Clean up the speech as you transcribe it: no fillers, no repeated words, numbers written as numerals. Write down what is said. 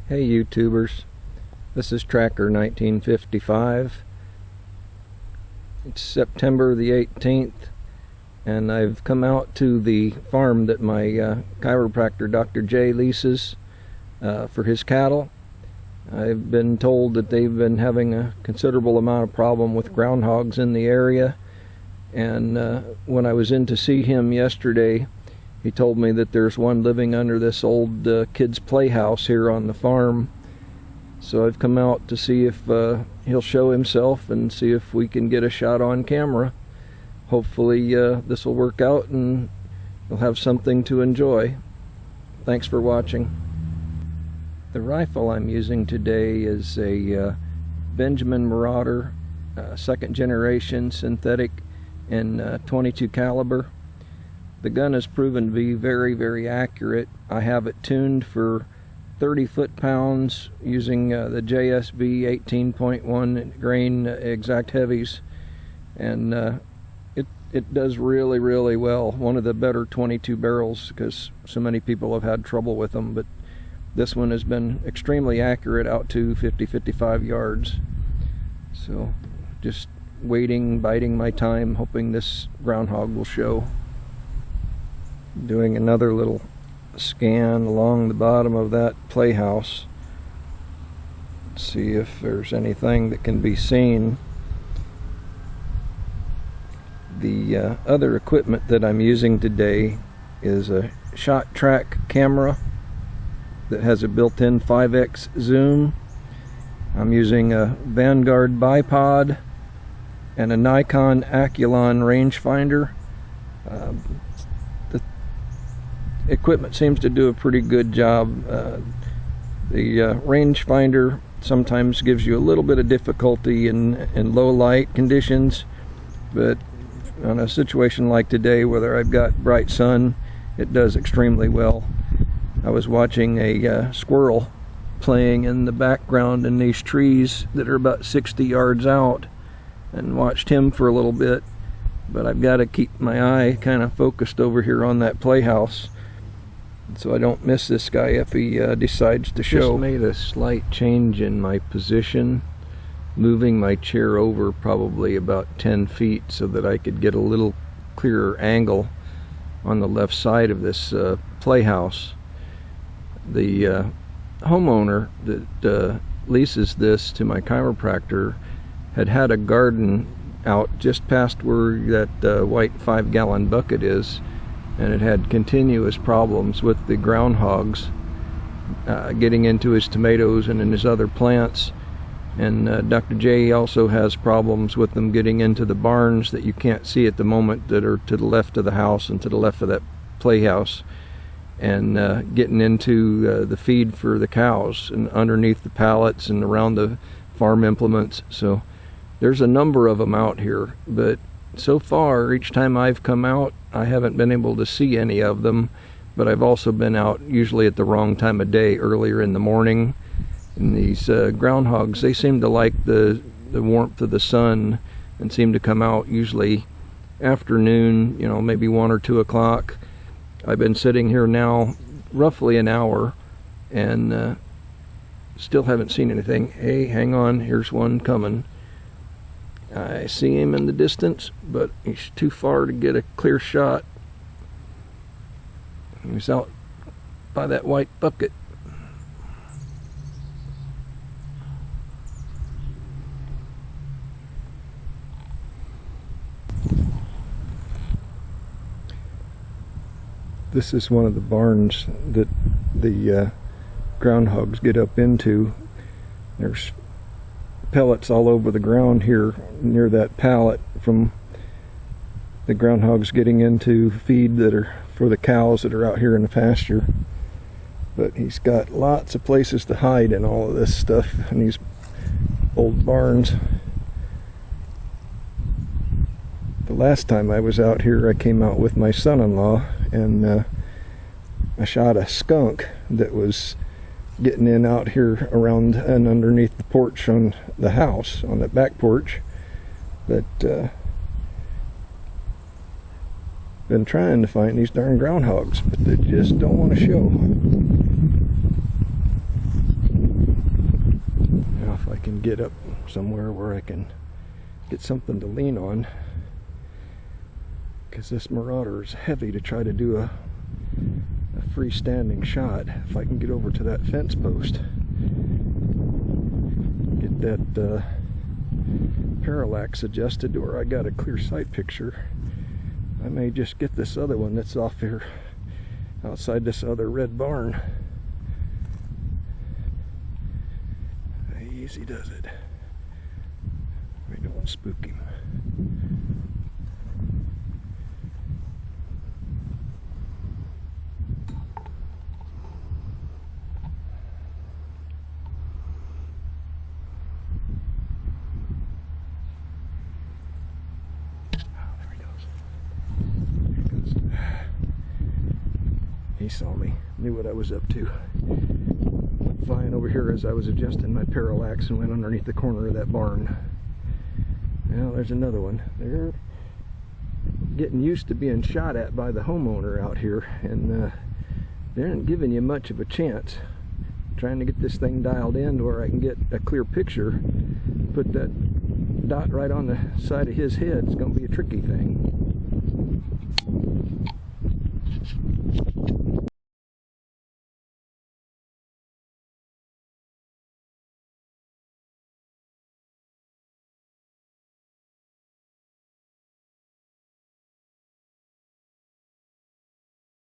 Hey YouTubers, this is Tracker 1955. It's September the 18th and I've come out to the farm that my chiropractor Dr. J leases for his cattle. I've been told that they've been having a considerable amount of problem with groundhogs in the area, and when I was in to see him yesterday, he told me that there's one living under this old kids' playhouse here on the farm. So I've come out to see if he'll show himself and see if we can get a shot on camera. Hopefully this will work out and you'll have something to enjoy. Thanks for watching. The rifle I'm using today is a Benjamin Marauder, second generation synthetic in 22 caliber. The gun has proven to be very, very accurate. I have it tuned for 30 foot-pounds using the JSB 18.1 grain exact heavies, and it does really, really well. One of the better 22 barrels, because so many people have had trouble with them, but this one has been extremely accurate out to 50-55 yards. So just waiting, biding my time, hoping this groundhog will show. Doing another little scan along the bottom of that playhouse. See if there's anything that can be seen. The other equipment that I'm using today is a shot track camera that has a built-in 5x zoom. I'm using a Vanguard bipod and a Nikon Aculon rangefinder. Equipment seems to do a pretty good job. The rangefinder sometimes gives you a little bit of difficulty in low light conditions, but on a situation like today where I've got bright sun, it does extremely well. I was watching a squirrel playing in the background in these trees that are about 60 yards out and watched him for a little bit, but I've got to keep my eye kind of focused over here on that playhouse so I don't miss this guy if he decides to show. Just made a slight change in my position, moving my chair over probably about 10 feet so that I could get a little clearer angle on the left side of this playhouse. The homeowner that leases this to my chiropractor had a garden out just past where that white 5-gallon bucket is, and it had continuous problems with the groundhogs getting into his tomatoes and in his other plants. And Dr. J also has problems with them getting into the barns that you can't see at the moment that are to the left of the house and to the left of that playhouse, and getting into the feed for the cows and underneath the pallets and around the farm implements. So there's a number of them out here, but so far each time I've come out I haven't been able to see any of them. But I've also been out usually at the wrong time of day, earlier in the morning. And these groundhogs, they seem to like the warmth of the sun and seem to come out usually afternoon, maybe 1 or 2 o'clock. I've been sitting here now roughly an hour and still haven't seen anything. Hey, hang on, here's one coming. I see him in the distance, but he's too far to get a clear shot. He's out by that white bucket. This is one of the barns that the groundhogs get up into. There's pellets all over the ground here near that pallet from the groundhogs getting into feed that are for the cows that are out here in the pasture. But he's got lots of places to hide in all of this stuff in these old barns. The last time I was out here, I came out with my son-in-law, and I shot a skunk that was getting in out here around and underneath the porch on the house, on the back porch. But been trying to find these darn groundhogs, but they just don't want to show. Now if I can get up somewhere where I can get something to lean on, because this Marauder is heavy to try to do a freestanding shot. If I can get over to that fence post, get that parallax adjusted to where I got a clear sight picture, I may just get this other one that's off here outside this other red barn. Easy does it. We don't spook him. He saw me, knew what I was up to. Went flying over here as I was adjusting my parallax and went underneath the corner of that barn. Now there's another one. They're getting used to being shot at by the homeowner out here, and they aren't giving you much of a chance. Trying to get this thing dialed in to where I can get a clear picture, put that dot right on the side of his head, it's going to be a tricky thing.